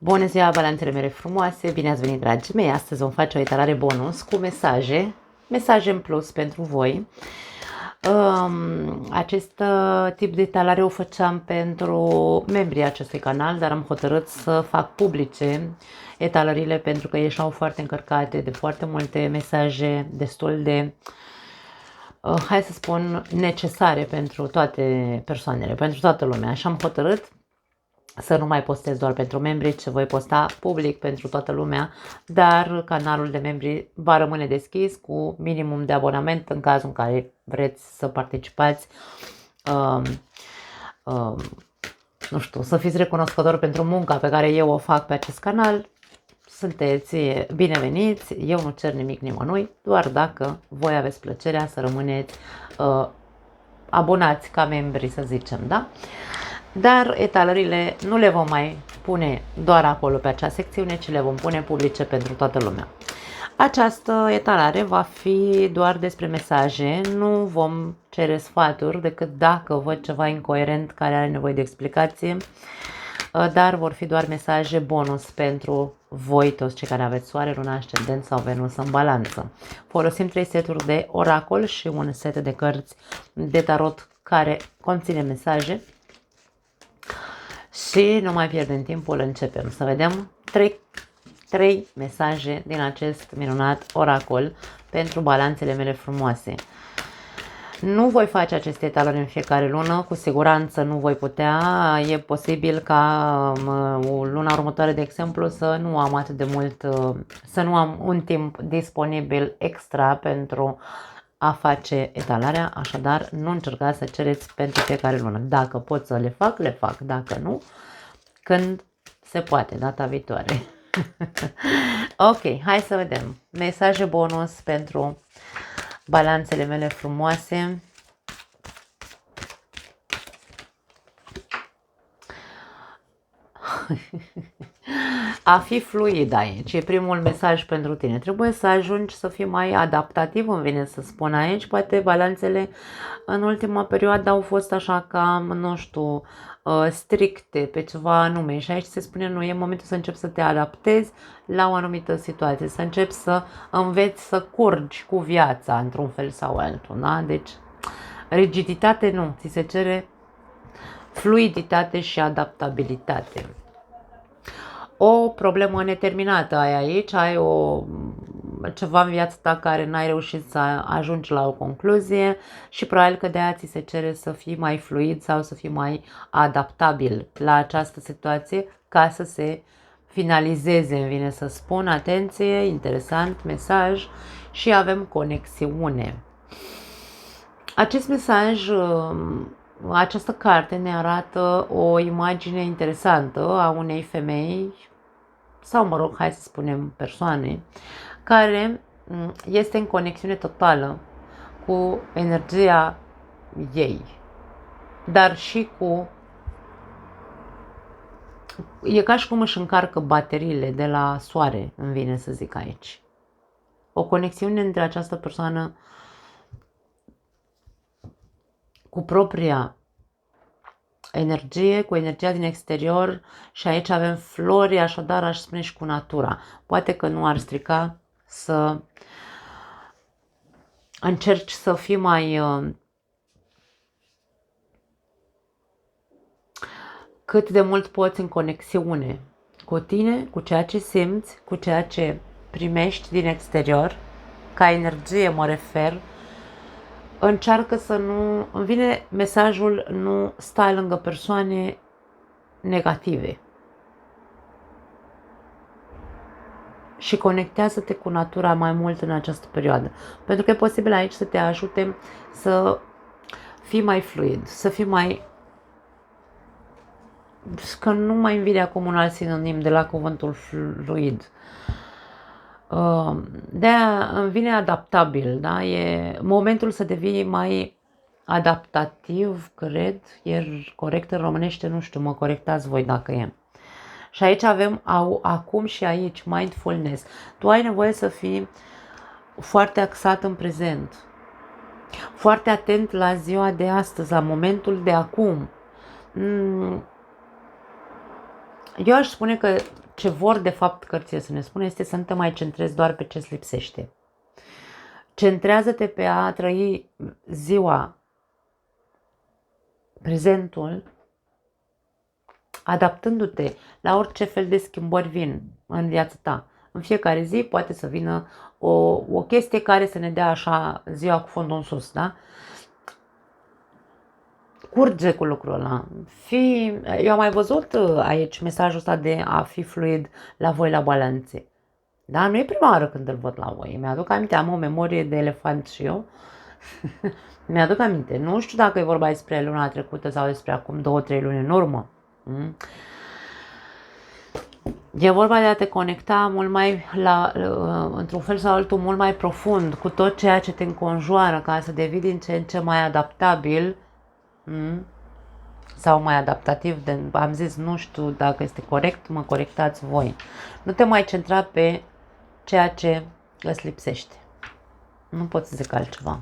Bună ziua, balanțele mele frumoase, bine ați venit, dragii mei. Astăzi vom face o etalare bonus cu mesaje în plus pentru voi. Acest tip de etalare o făceam pentru membrii acestui canal, dar am hotărât să fac publice etalările pentru că ieșeau foarte încărcate de foarte multe mesaje destul de, hai să spun, necesare pentru toate persoanele, pentru toată lumea. Așa am hotărât să nu mai postez doar pentru membri, ci voi posta public pentru toată lumea, dar canalul de membri va rămâne deschis cu minimum de abonament în cazul în care vreți să participați, nu știu, să fiți recunoscători pentru munca pe care eu o fac pe acest canal. Sunteți bineveniți, eu nu cer nimic nimănui, doar dacă voi aveți plăcerea să rămâneți abonați ca membri, să zicem, da? Dar etalările nu le vom mai pune doar acolo pe acea secțiune, ci le vom pune publice pentru toată lumea. Această etalare va fi doar despre mesaje, nu vom cere sfaturi decât dacă văd ceva incoerent care are nevoie de explicație, dar vor fi doar mesaje bonus pentru voi, toți cei care aveți Soare, Luna, Ascendent sau Venus în Balanță. Folosim 3 seturi de oracol și un set de cărți de tarot care conține mesaje. Și nu mai pierdem timpul, începem să vedem 3 mesaje din acest minunat oracol pentru balanțele mele frumoase. Nu voi face aceste etalări în fiecare lună, cu siguranță nu voi putea. E posibil ca luna următoare, de exemplu, să nu am atât de mult, să nu am un timp disponibil extra pentru a face etalarea, așadar nu încercați să cereți pentru fiecare lună. Dacă pot să le fac, le fac. Dacă nu, când se poate, data viitoare. Ok, hai să vedem. Mesaje bonus pentru balanțele mele frumoase. A fi fluid aici, e primul mesaj pentru tine. Trebuie să ajungi să fii mai adaptativ, îmi vine să spun aici. Poate balanțele în ultima perioadă au fost așa cam, nu știu, stricte pe ceva anume. Și aici se spune, nu, e momentul să începi să te adaptezi la o anumită situație, să începi să înveți să curgi cu viața într-un fel sau altul, da? Deci, rigiditate nu, ți se cere fluiditate și adaptabilitate. O problemă neterminată ai aici, ai ceva în viața ta care n-ai reușit să ajungi la o concluzie și probabil că de aia ți se cere să fii mai fluid sau să fii mai adaptabil la această situație ca să se finalizeze, îmi vine să spun. Atenție, interesant mesaj, și avem conexiune. Acest mesaj, această carte ne arată o imagine interesantă a unei femei, sau mă rog, hai să spunem persoane, care este în conexiune totală cu energia ei, dar și cu... E ca și cum își încarcă bateriile de la soare, îmi vine să zic aici. O conexiune între această persoană cu propria energie, cu energia din exterior, și aici avem flori, așadar aș spune și cu natura. Poate că nu ar strica să încerci să fii mai cât de mult poți în conexiune cu tine, cu ceea ce simți, cu ceea ce primești din exterior, ca energie mă refer. Încearcă să nu... Îmi vine mesajul, nu stai lângă persoane negative. Și conectează-te cu natura mai mult în această perioadă. Pentru că e posibil aici să te ajute să fii mai fluid, să fii mai... Că nu mai îmi vine acum un alt sinonim de la cuvântul fluid. De-aia îmi vine adaptabil, da? E momentul să devii mai adaptativ, cred, e corect în românește, nu știu, mă corectați voi dacă e. Și aici avem acum și aici mindfulness. Tu ai nevoie să fii foarte axat în prezent, foarte atent la ziua de astăzi, la momentul de acum. Eu aș spune că ce vor de fapt cărțile să ne spună este să nu te mai centrezi doar pe ce-ți lipsește. Centrează-te pe a trăi ziua, prezentul, adaptându-te la orice fel de schimbări vin în viața ta. În fiecare zi poate să vină o chestie care să ne dea așa ziua cu fondul în sus, da? Curge cu lucrul ăla. Eu am mai văzut aici mesajul ăsta de a fi fluid la voi la balanțe. Da? Nu e prima oară când îl văd la voi. Mi-aduc aminte, am o memorie de elefant și eu. Mi-aduc aminte. Nu știu dacă e vorba despre luna trecută sau despre acum 2-3 luni în urmă. E vorba de a te conecta mult mai într-un fel sau altul mult mai profund cu tot ceea ce te înconjoară, ca să devii din ce în ce mai adaptabil sau mai adaptativ. Am zis, nu știu dacă este corect, mă corectați voi. Nu te mai centra pe ceea ce îți lipsește. Nu pot să zic altceva.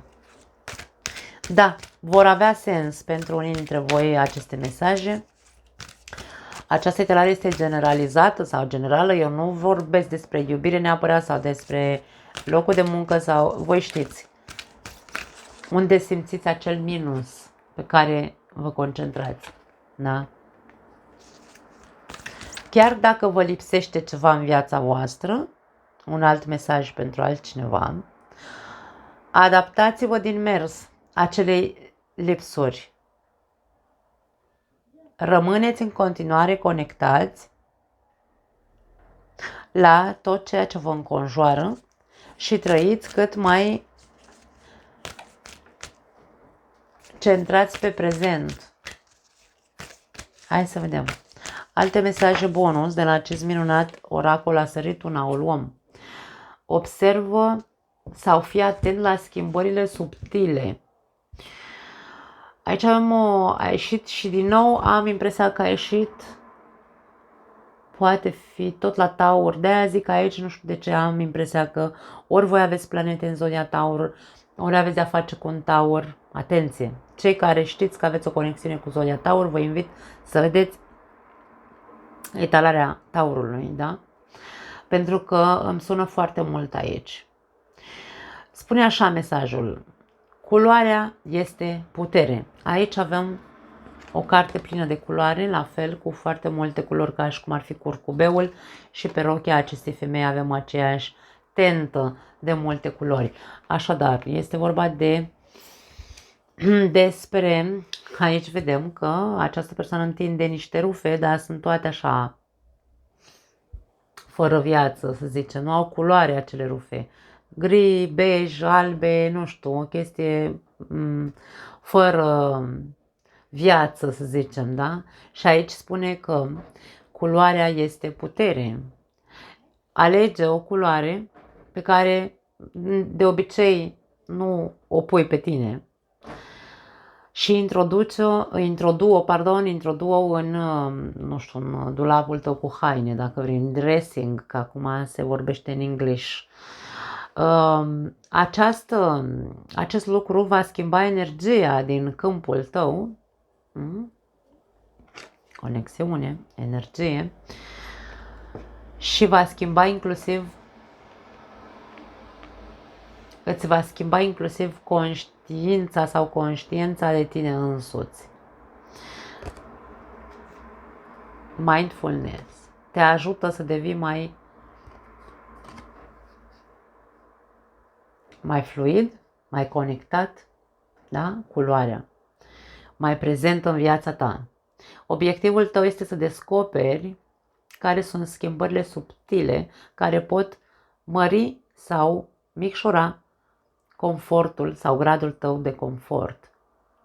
Da, vor avea sens pentru unii dintre voi aceste mesaje. Această etalare este generalizată sau generală. Eu nu vorbesc despre iubire neapărat sau despre locul de muncă sau... Voi știți unde simțiți acel minus pe care vă concentrați. Da? Chiar dacă vă lipsește ceva în viața voastră, un alt mesaj pentru altcineva, adaptați-vă din mers acelei lipsuri. Rămâneți în continuare conectați la tot ceea ce vă înconjoară și trăiți cât mai centrați pe prezent. Hai să vedem. Alte mesaje bonus de la acest minunat oracol a sărit una, o luăm. Observă sau fii atent la schimbările subtile. Aici a ieșit și din nou am impresia că a ieșit, poate fi tot la Taur, de-aia zic aici, nu știu de ce am impresia că ori voi aveți planete în zodia Taur, ori aveți de-a face cu un Taur. Atenție! Cei care știți că aveți o conexiune cu zodia Taur, vă invit să vedeți etalarea Taurului, da? Pentru că îmi sună foarte mult aici. Spune așa mesajul. Culoarea este putere. Aici avem o carte plină de culoare, la fel cu foarte multe culori ca și cum ar fi curcubeul și pe rochia acestei femei avem aceeași tentă de multe culori. Așadar, este vorba despre, aici vedem că această persoană întinde niște rufe, dar sunt toate așa fără viață, să zicem, nu au culoare acele rufe. Gri, bej, albe, nu știu, o chestie fără viață, să zicem, da? Și aici spune că culoarea este putere. Alege o culoare pe care de obicei nu o pui pe tine și introdu-o în, nu știu, în dulapul tău cu haine, dacă vrei, în dressing, că acum se vorbește în English. Acest lucru va schimba energia din câmpul tău, conexiune, energie, și îți va schimba inclusiv conștiința sau conștiința de tine însuți. Mindfulness te ajută să devii mai fluid, mai conectat, da? Culoarea, mai prezent în viața ta. Obiectivul tău este să descoperi care sunt schimbările subtile care pot mări sau micșora confortul sau gradul tău de confort.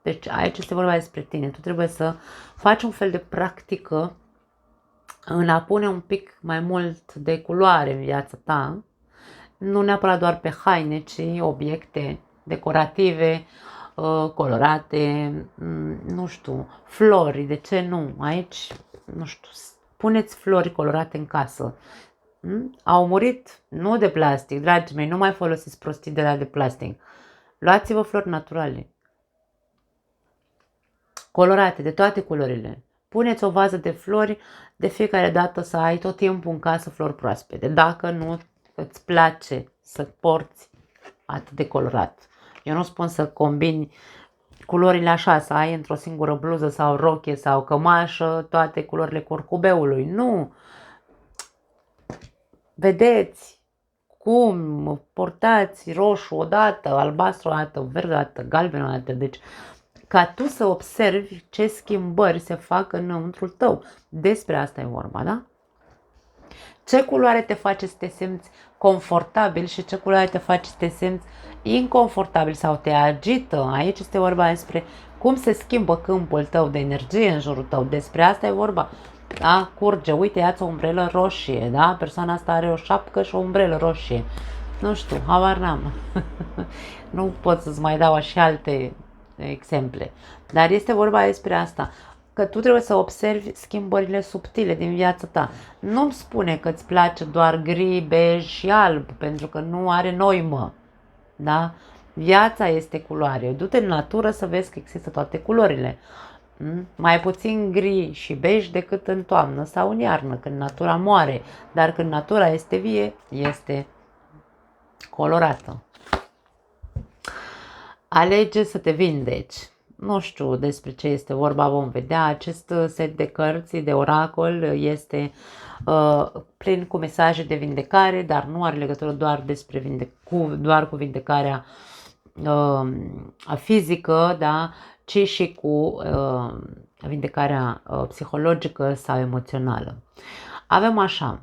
Deci aici este vorba despre tine. Tu trebuie să faci un fel de practică în a pune un pic mai mult de culoare în viața ta, nu neapărat doar pe haine, ci obiecte decorative, colorate, nu știu, flori, de ce nu? Aici, nu știu, puneți flori colorate în casă. Au murit, nu de plastic, dragii mei, nu mai folosiți prostii de la de plastic. Luați-vă flori naturale, colorate, de toate culorile. puneți o vază de flori de fiecare dată să ai tot timpul în casă flori proaspete. Dacă nu îți place să porți atât de colorat. Eu nu spun să combini culorile așa, să ai într-o singură bluză sau rochie sau cămașă toate culorile curcubeului. Nu! Vedeți cum portați roșu odată, albastru odată, verde odată, galben odată. Deci, ca tu să observi ce schimbări se fac înăuntrul tău. Despre asta e vorba, da? Ce culoare te face să te simți confortabil și ce culoare te face să te simți inconfortabil sau te agită. Aici este vorba despre cum se schimbă câmpul tău de energie în jurul tău. Despre asta e vorba. Da? Curge, uite, ia-ți o umbrelă roșie, da? Persoana asta are o șapcă și o umbrelă roșie. Nu știu, habar n-am. Nu pot să-ți mai dau așa alte exemple. Dar este vorba despre asta. Că tu trebuie să observi schimbările subtile din viața ta. Nu-mi spune că îți place doar gri, bej și alb, pentru că nu are noimă. Da? Viața este culoare. Du-te în natură să vezi că există toate culorile. Mai puțin gri și bej decât în toamnă sau în iarnă, când natura moare. Dar când natura este vie, este colorată. Alege să te vindeci. Nu știu despre ce este vorba, vom vedea. Acest set de cărți de oracol este plin cu mesaje de vindecare, dar nu are legătură doar, doar cu vindecarea fizică, da? Ci și cu vindecarea psihologică sau emoțională. Avem așa.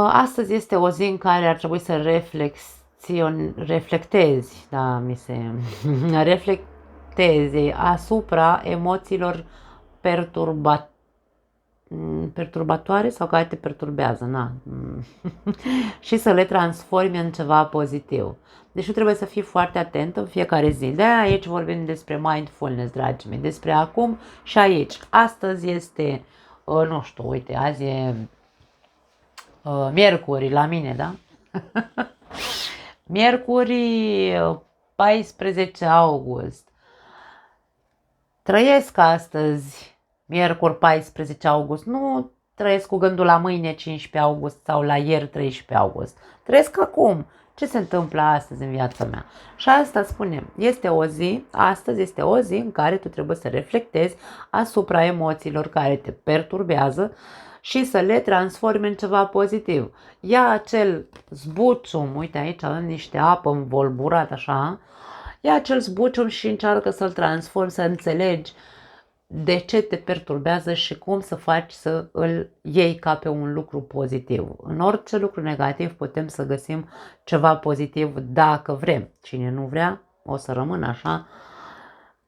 Astăzi este o zi în care ar trebui să reflectezi, da, reflectezi asupra emoțiilor perturbatoare sau care te perturbează, na. Și să le transformi în ceva pozitiv. Deci tu trebuie să fii foarte atent în fiecare zi. De aici vorbim despre mindfulness, dragii mei, despre acum și aici. Astăzi este, nu știu, uite, azi e miercuri la mine, da? Miercuri 14 august. Trăiesc astăzi, miercuri 14 august. Nu trăiesc cu gândul la mâine 15 august sau la ieri 13 august. Trăiesc acum. Ce se întâmplă astăzi în viața mea? Și asta spunem. Astăzi este o zi în care tu trebuie să reflectezi asupra emoțiilor care te perturbează și să le transformi în ceva pozitiv. Ia acel zbucium, uite aici avem niște apă învolburat așa, ia acel zbucium și încearcă să-l transformi, să înțelegi de ce te perturbează și cum să faci să îl iei ca pe un lucru pozitiv. În orice lucru negativ putem să găsim ceva pozitiv dacă vrem. Cine nu vrea, o să rămână așa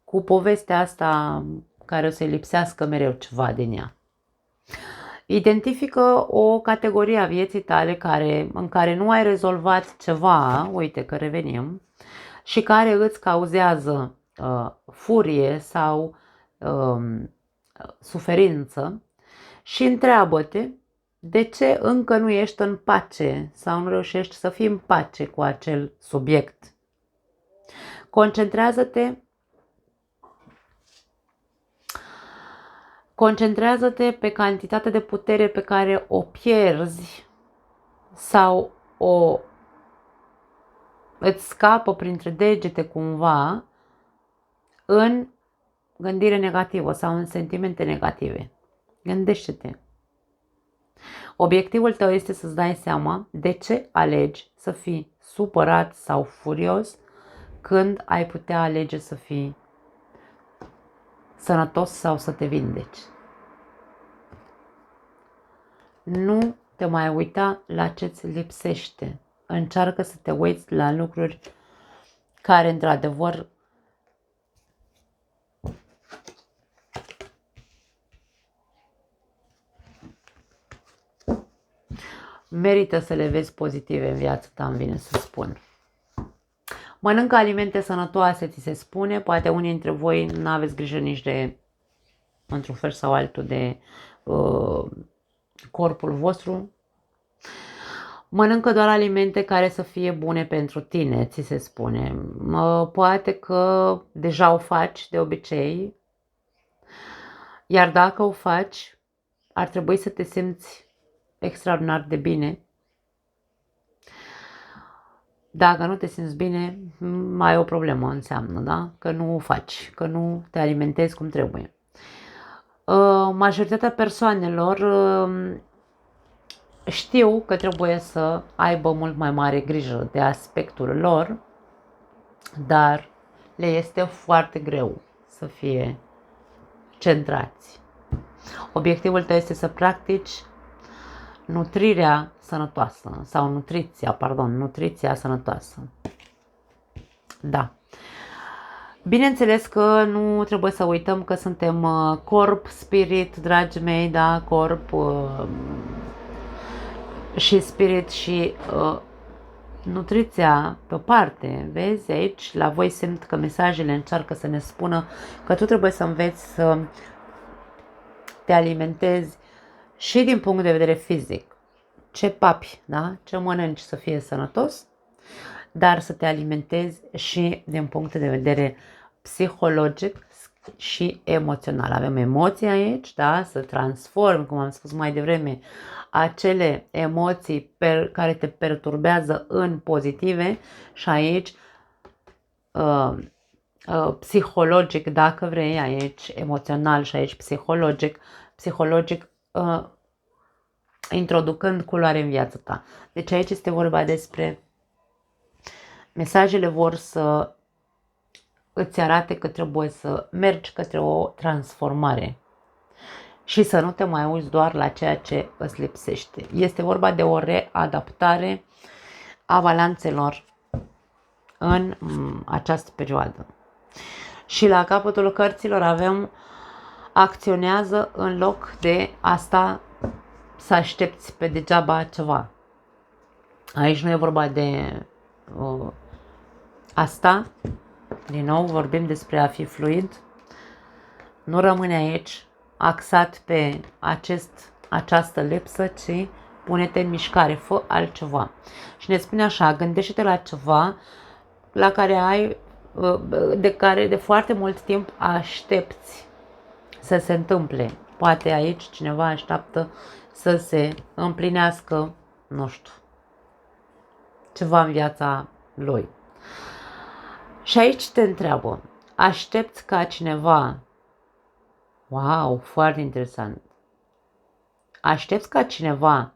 cu povestea asta care o să-i lipsească mereu ceva din ea. Identifică o categorie a vieții tale în care nu ai rezolvat ceva, uite că revenim, și care îți cauzează furie sau suferință și întreabă-te de ce încă nu ești în pace sau nu reușești să fii în pace cu acel subiect. Concentrează-te pe cantitatea de putere pe care o pierzi sau îți scapă printre degete cumva în gândire negativă sau în sentimente negative. Gândește-te. Obiectivul tău este să-ți dai seama de ce alegi să fii supărat sau furios când ai putea alege să fii sănătos sau să te vindeci. Nu te mai uita la ce-ți lipsește. Încearcă să te uiți la lucruri care într-adevăr merită să le vezi pozitive în viața ta, îmi vine să spun. Mănâncă alimente sănătoase, ți se spune. Poate unii dintre voi nu aveți grijă nici de, într-un fel sau altul, de corpul vostru. Mănâncă doar alimente care să fie bune pentru tine, ți se spune. Poate că deja o faci de obicei. Iar dacă o faci, ar trebui să te simți extraordinar de bine. Dacă nu te simți bine, mai e o problemă, înseamnă, da? Că nu o faci, că nu te alimentezi cum trebuie. Majoritatea persoanelor știu că trebuie să aibă mult mai mare grijă de aspectul lor, dar le este foarte greu să fie centrați. Obiectivul tău este să practici nutrirea sănătoasă sau nutriția sănătoasă. Da. Bineînțeles că nu trebuie să uităm că suntem corp, spirit, dragii mei, da, corp și spirit și nutriția pe o parte, vezi, aici la voi simt că mesajele încearcă să ne spună că tu trebuie să înveți să te alimentezi și din punct de vedere fizic. Ce papi, da? Ce mănânci să fie sănătos, dar să te alimentezi și din punct de vedere psihologic și emoțional. Avem emoții aici, da? Să transformi, cum am spus mai devreme, acele emoții care te perturbează în pozitive și aici psihologic, dacă vrei, aici emoțional și aici psihologic introducând culoare în viața ta. Deci aici este vorba despre mesajele vor să îți arate că trebuie să mergi către o transformare și să nu te mai uiți doar la ceea ce îți lipsește. Este vorba de o readaptare a balanțelor în această perioadă. Și la capătul cărților avem acționează în loc de asta să aștepți pe degeaba ceva. Aici nu e vorba de asta. Din nou vorbim despre a fi fluid. Nu rămâne aici axat pe această lipsă, ci pune-te în mișcare, fă altceva. Și ne spune așa, gândește-te la ceva la care ai, de foarte mult timp aștepți să se întâmple. Poate aici cineva așteaptă să se împlinească, nu știu, ceva în viața lui. Și aici te întreabă, aștepți ca cineva, wow, foarte interesant, aștepți ca cineva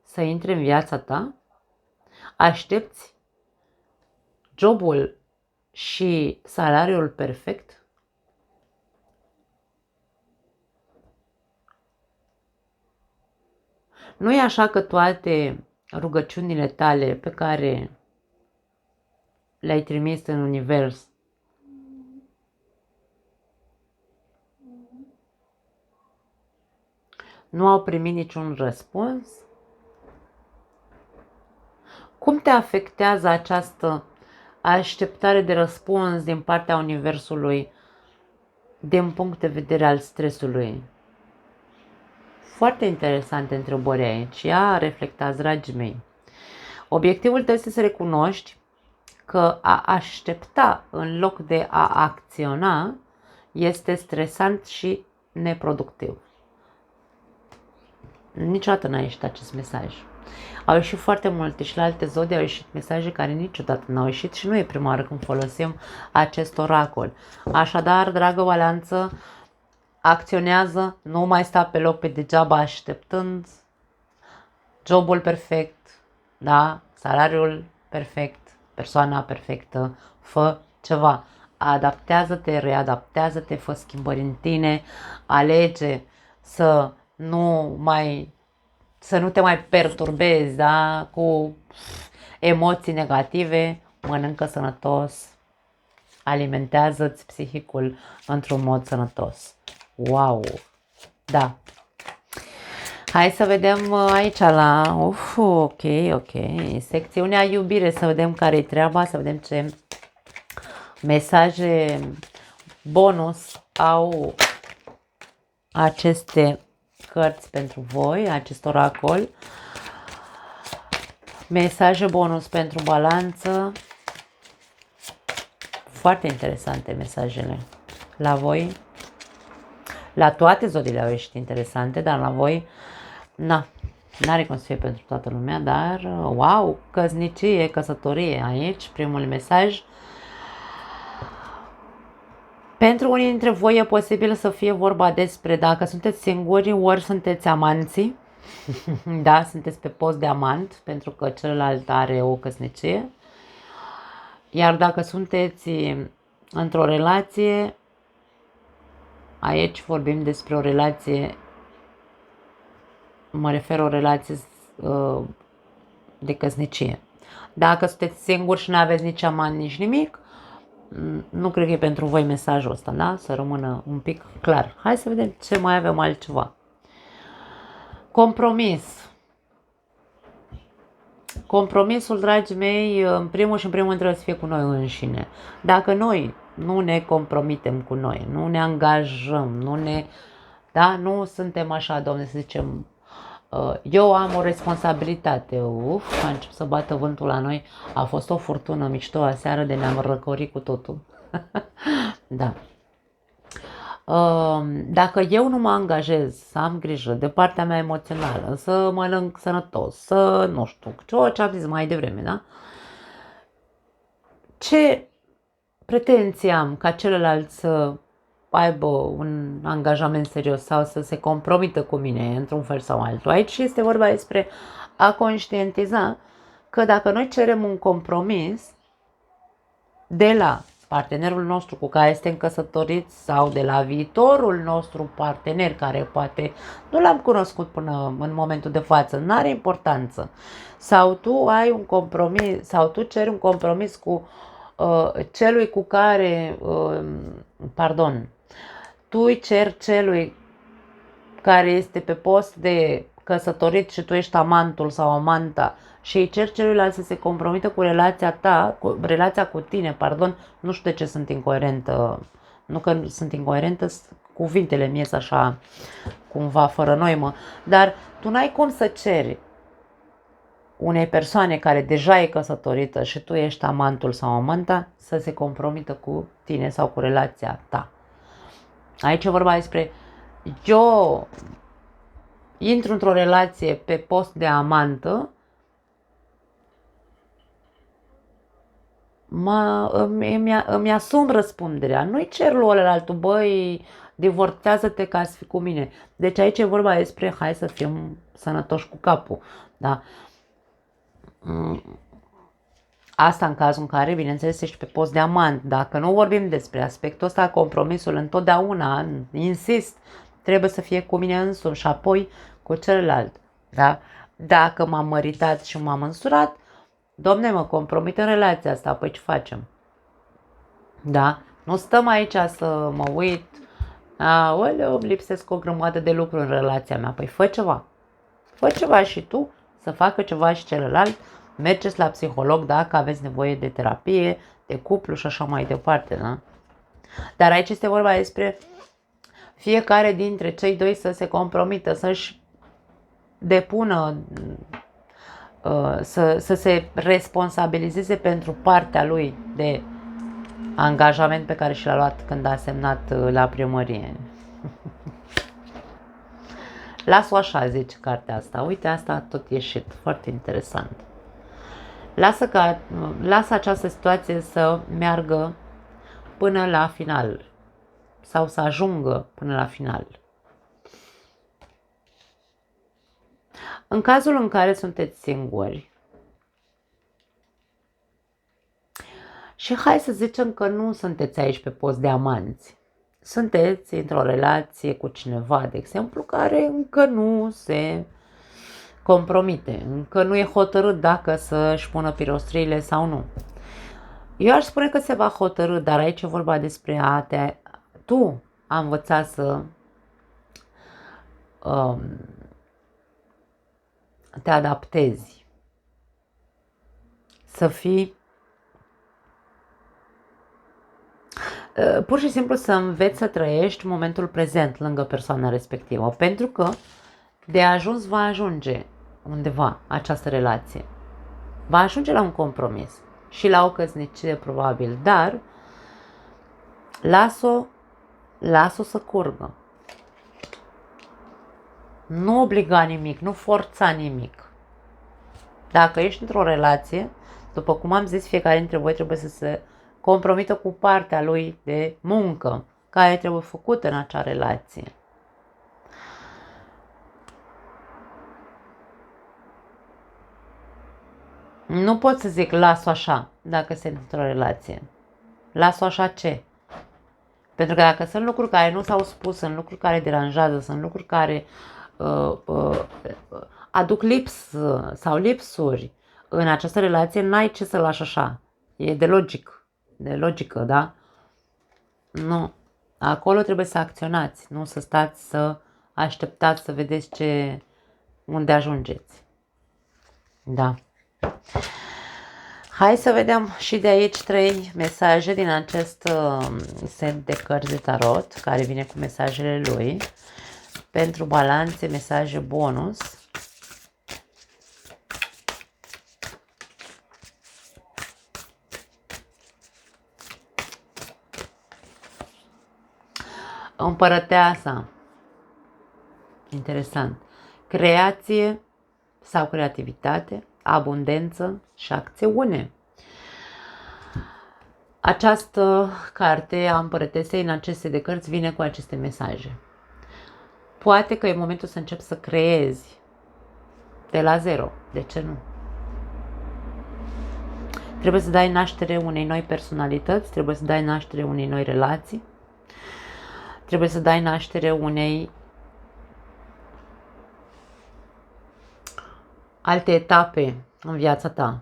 să intre în viața ta? Aștepți jobul și salariul perfect? Nu e așa că toate rugăciunile tale pe care le-ai trimis în univers nu au primit niciun răspuns? Cum te afectează această așteptare de răspuns din partea universului din punct de vedere al stresului? Foarte interesante întrebări aici. Ia reflectați, dragii mei. Obiectivul tău este să recunoști că a aștepta în loc de a acționa este stresant și neproductiv. Niciodată n-a ieșit acest mesaj. Au ieșit foarte multe și la alte zodii au ieșit mesaje care niciodată n-au ieșit și nu e prima oară când folosim acest oracol. Așadar, dragă balanță, acționează, nu mai sta pe loc pe degeaba așteptând jobul perfect, da? Salariul perfect, persoana perfectă, fă ceva. Adaptează-te, readaptează-te, fă schimbări în tine, alege să nu te mai perturbezi, da? Cu emoții negative, mănâncă sănătos, alimentează-ți psihicul într-un mod sănătos. Wow! Da! Hai să vedem aici la... ok. Secțiunea iubire, să vedem care-i treaba, să vedem ce mesaje bonus au aceste cărți pentru voi, acest oracol. Mesaje bonus pentru balanță. Foarte interesante mesajele la voi. La toate zodiile au ieșit interesante, dar la voi, n-are cum să fie pentru toată lumea, dar, wow, căsnicie, căsătorie aici, primul mesaj. Pentru unii dintre voi e posibil să fie vorba despre dacă sunteți singuri, ori sunteți amanții, da, sunteți pe post de amant, pentru că celălalt are o căsnicie. Iar dacă sunteți într-o relație, aici vorbim despre o relație, mă refer o relație de căsnicie. Dacă sunteți singuri și nu aveți nici amant, nici nimic, nu cred că e pentru voi mesajul ăsta, da? Să rămână un pic clar. Hai să vedem ce mai avem altceva. Compromis. Compromisul, dragii mei, în primul rând trebuie să fie cu noi înșine. Dacă noi nu ne compromitem cu noi, nu ne angajăm, nu suntem așa, Doamne, să zicem, eu am o responsabilitate. A început să bată vântul la noi. A fost o furtună mișto aseară de ne-am răcorit cu totul. Da. Dacă eu nu mă angajez să am grijă de partea mea emoțională, să mănânc sănătos, să nu știu, ce am zis mai devreme, da? Ce pretenții am ca celălalt să aibă un angajament serios sau să se compromită cu mine într-un fel sau altul? Aici este vorba despre a conștientiza că dacă noi cerem un compromis de la partenerul nostru cu care suntem căsătoriți sau de la viitorul nostru partener care poate nu l-am cunoscut până în momentul de față, nu are importanță, sau tu ai un compromis sau tu ceri un compromis cu celui cu care, tu îi ceri celui care este pe post de căsătorit și tu ești amantul sau amanta și îi ceri celuilalt să se compromită cu relația ta, cu relația cu tine, nu știu de ce sunt incoerentă, nu că sunt incoerentă, cuvintele mie sunt așa cumva fără noimă, dar tu n-ai cum să ceri unei persoane care deja e căsătorită și tu ești amantul sau amanta să se compromită cu tine sau cu relația ta. Aici e vorba despre eu intru într-o relație pe post de amantă, îmi asum răspunderea. Nu-i cer lui ălălaltul, băi, divorțează-te ca să fii cu mine. Deci aici e vorba despre hai să fim sănătoși cu capul. Da? Asta în cazul în care, bineînțeles, ești pe post de amant. Dacă nu vorbim despre aspectul ăsta, compromisul întotdeauna, insist, trebuie să fie cu mine însumi și apoi cu celălalt. Da? Dacă m-am măritat și m-am însurat, Domne, mă compromit în relația asta, păi ce facem? Da? Nu stăm aici să mă uit, aoleu, îmi lipsesc o grămadă de lucruri în relația mea. Păi fă ceva. Fă ceva și tu, să facă ceva și celălalt. Mergeți la psiholog dacă aveți nevoie de terapie, de cuplu și așa mai departe. Da? Dar aici este vorba despre fiecare dintre cei doi să se compromită, să-și depună, să se responsabilizeze pentru partea lui de angajament pe care și l-a luat când a semnat la primărie. Las-o așa, zice cartea asta. Uite, asta a tot ieșit. Foarte interesant. Lasă această situație să meargă până la final. Sau să ajungă până la final. În cazul în care sunteți singuri și hai să zicem că nu sunteți aici pe post de amanți, sunteți într-o relație cu cineva, de exemplu, care încă nu se compromite, încă nu e hotărât dacă să-și pună pirostriile sau nu. Eu aș spune că se va hotărâ, dar aici e vorba despre tu a învăța să te adaptezi, să fii, pur și simplu să înveți să trăiești momentul prezent lângă persoana respectivă, pentru că de ajuns va ajunge undeva această relație, va ajunge la un compromis și la o căsnicie probabil, dar las-o să curgă. Nu obliga nimic, nu forța nimic. Dacă ești într-o relație, după cum am zis, fiecare dintre voi trebuie să se compromită cu partea lui de muncă care trebuie făcută în acea relație. Nu pot să zic las-o așa dacă sunt într-o relație. Las-o așa ce? Pentru că dacă sunt lucruri care nu s-au spus, sunt lucruri care deranjează, sunt lucruri care aduc lipsă sau lipsuri în această relație, n-ai ce să lași așa. E de logică, da? Nu. Acolo trebuie să acționați, nu să stați să așteptați să vedeți unde ajungeți. Da. Hai să vedem și de aici 3 mesaje din acest set de cărți de tarot, care vine cu mesajele lui. Pentru balanțe, mesaje bonus. Împărăteasa. Interesant. Creație sau creativitate, abundență și acțiune. Această carte a Împărătesei în aceste de cărți vine cu aceste mesaje. Poate că e momentul să începi să creezi de la zero. De ce nu? Trebuie să dai naștere unei noi personalități, trebuie să dai naștere unei noi relații, trebuie să dai naștere unei alte etape în viața ta.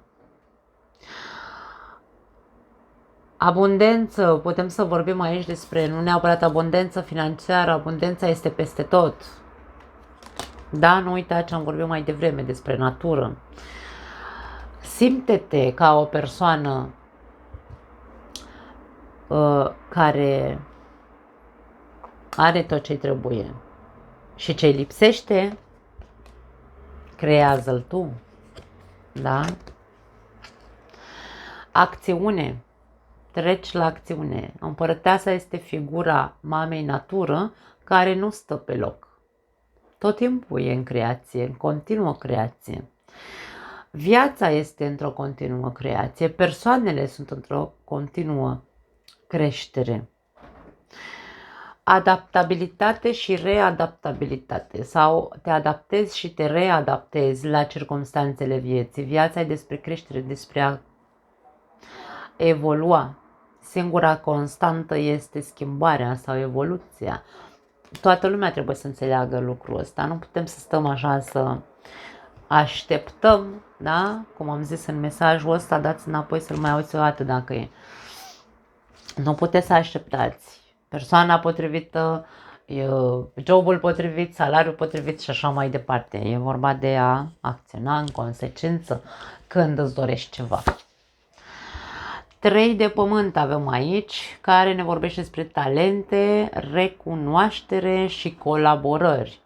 Abundență, putem să vorbim aici despre, nu neapărat abundență financiară, abundența este peste tot. Da, nu uita ce am vorbit mai devreme despre natură. Simte-te ca o persoană care are tot ce-i trebuie și ce-i lipsește, creează-l tu. Da? Acțiune. Treci la acțiune. Împărăteasa este figura mamei natură care nu stă pe loc. Tot timpul e în creație, în continuă creație. Viața este într-o continuă creație, persoanele sunt într-o continuă creștere. Adaptabilitate și readaptabilitate, sau te adaptezi și te readaptezi la circumstanțele vieții. Viața e despre creștere, despre a evolua. Singura constantă este schimbarea sau evoluția. Toată lumea trebuie să înțeleagă lucrul ăsta. Nu putem să stăm așa să așteptăm, da? Cum am zis în mesajul ăsta, dați înapoi să-l mai auzi o dată dacă e. Nu puteți să așteptați persoana potrivită, jobul potrivit, salariul potrivit și așa mai departe. E vorba de a acționa în consecință când îți dorești ceva. 3 de pământ avem aici, care ne vorbește despre talente, recunoaștere și colaborări.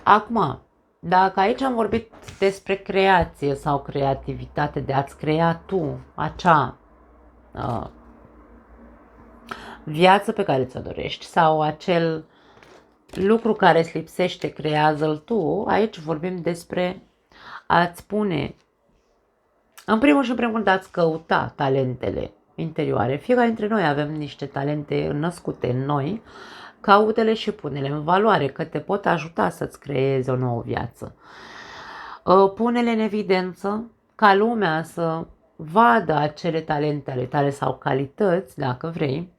Acum, dacă aici am vorbit despre creație sau creativitate, de a-ți crea tu acea viață pe care ți-o dorești sau acel lucru care îți lipsește, creează-l tu, aici vorbim despre a-ți pune, în primul și în primul rând, a-ți căuta talentele interioare. Fiecare dintre noi avem niște talente născute în noi, caută-le și pune-le în valoare, că te pot ajuta să-ți creezi o nouă viață. Pune-le în evidență ca lumea să vadă acele talente ale tale sau calități, dacă vrei,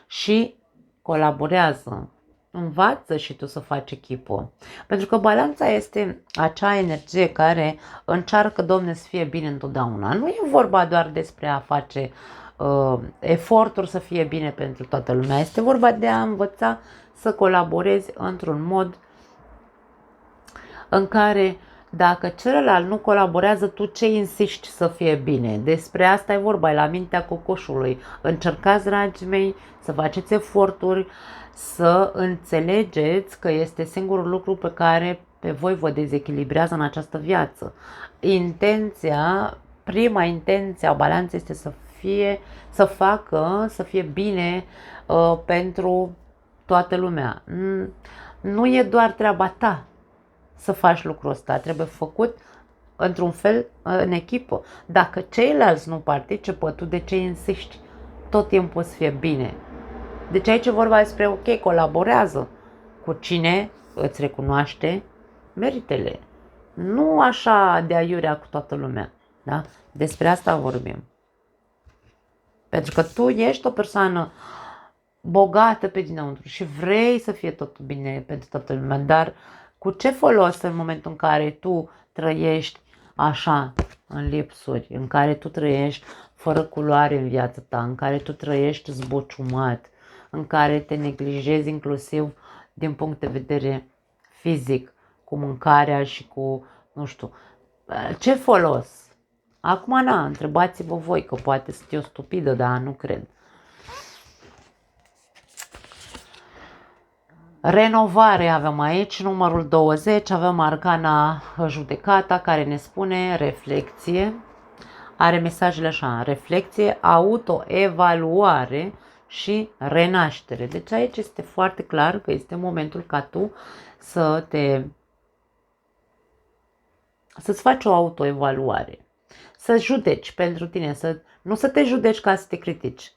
și colaborează. Învață și tu să faci echipă. Pentru că balanța este acea energie care încearcă, Doamne, să fie bine întotdeauna. Nu e vorba doar despre a face eforturi să fie bine pentru toată lumea. Este vorba de a învăța să colaborezi într-un mod în care dacă celălalt nu colaborează, tu ce insiști să fie bine? Despre asta e vorba, e la mintea cocoșului. Încercați, dragii mei, să faceți eforturi, să înțelegeți că este singurul lucru pe care pe voi vă dezechilibrează în această viață. Prima intenție a balanței este să fie bine pentru toată lumea. Nu e doar treaba ta să faci lucrul ăsta, trebuie făcut într-un fel în echipă. Dacă ceilalți nu participă, tu de ce insisti tot timpul să fie bine? Deci aici e vorba despre, ok, colaborează cu cine îți recunoaște meritele. Nu așa de aiurea cu toată lumea. Da? Despre asta vorbim. Pentru că tu ești o persoană bogată pe dinăuntru și vrei să fie totul bine pentru toată lumea, dar cu ce folos în momentul în care tu trăiești așa, în lipsuri, în care tu trăiești fără culoare în viața ta, în care tu trăiești zbuciumat, în care te neglijezi inclusiv din punct de vedere fizic, cu mâncarea și cu, nu știu, ce folos? Acum, na, întrebați-vă voi, că poate sunt eu stupidă, dar nu cred. Renovare avem aici, numărul 20, avem arcana judecata care ne spune reflecție, are mesajele așa, reflecție, autoevaluare și renaștere. Deci aici este foarte clar că este momentul ca tu să-ți faci o autoevaluare, să judeci pentru tine, nu să te judeci ca să te critici.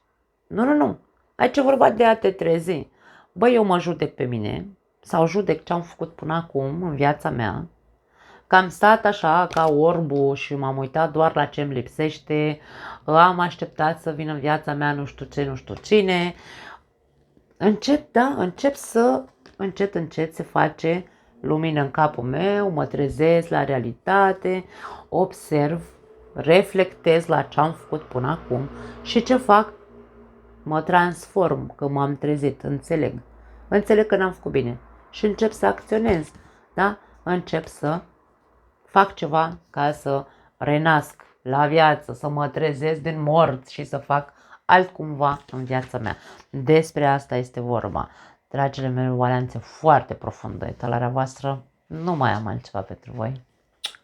Nu. Aici e vorba de a te trezi. Băi, eu mă judec pe mine sau judec ce am făcut până acum în viața mea, că am stat așa ca orbul și m-am uitat doar la ce îmi lipsește, am așteptat să vină în viața mea nu știu ce, nu știu cine. Încep să, încet se face lumină în capul meu, mă trezesc la realitate, observ, reflectez la ce am făcut până acum și ce fac? Mă transform, că m-am trezit, înțeleg că n-am făcut bine și încep să acționez, da? Încep să fac ceva ca să renasc la viață, să mă trezesc din morți și să fac altcumva în viața mea. Despre asta este vorba. Dragile mele, o balanță foarte profundă, etalarea voastră, nu mai am altceva pentru voi.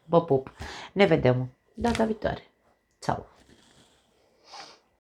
Vă pup, ne vedem data viitoare. Ciao!